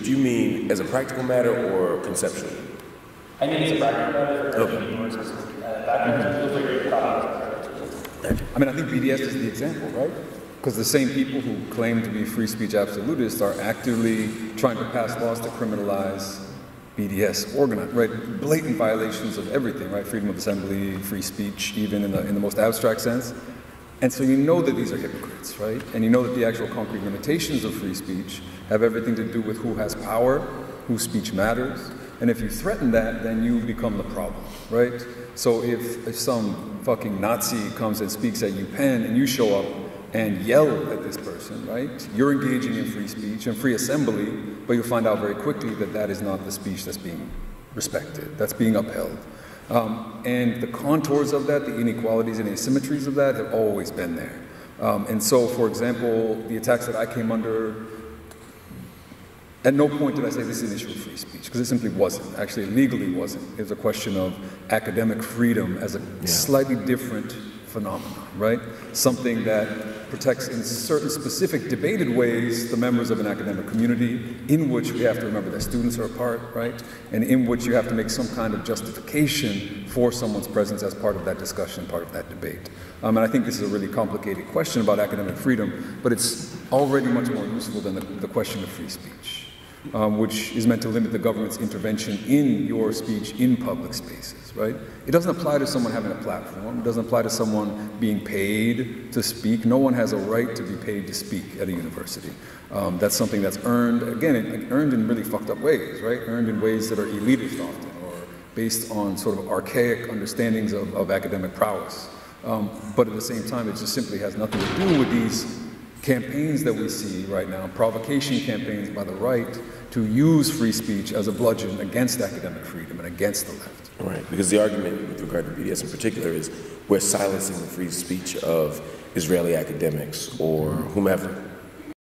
you mean as a practical matter or conceptually? I mean as a practical matter. Okay. I mean, I think BDS is the example, right? Because the same people who claim to be free speech absolutists are actively trying to pass laws to criminalize BDS, organized, right? Blatant violations of everything, right? Freedom of assembly, free speech, even in the most abstract sense. And so you know that these are hypocrites, right? And you know that the actual concrete limitations of free speech have everything to do with who has power, whose speech matters. And if you threaten that, then you become the problem, right? So if some fucking Nazi comes and speaks at UPenn and you show up and yell at this person, right? You're engaging in free speech and free assembly, but you'll find out very quickly that that is not the speech that's being respected, that's being upheld. And the contours of that, the inequalities and asymmetries of that have always been there. And so, for example, the attacks that I came under, at no point did I say this is an issue of free speech, because it simply wasn't. Actually, it legally wasn't. It was a question of academic freedom as a slightly different phenomenon, right? Something that protects in certain specific debated ways the members of an academic community, in which we have to remember that students are a part, right? And in which you have to make some kind of justification for someone's presence as part of that discussion, part of that debate. And I think this is a really complicated question about academic freedom, but it's already much more useful than the question of free speech, which is meant to limit the government's intervention in your speech in public spaces, right? It doesn't apply to someone having a platform. It doesn't apply to someone being paid to speak. No one has a right to be paid to speak at a university. That's something that's earned, again, earned in really fucked up ways, right? Earned in ways that are elitist often, or based on sort of archaic understandings of academic prowess. But at the same time, it just simply has nothing to do with these campaigns that we see right now, provocation campaigns by the right to use free speech as a bludgeon against academic freedom and against the left. Right, because the argument with regard to BDS in particular is we're silencing the free speech of Israeli academics or whomever.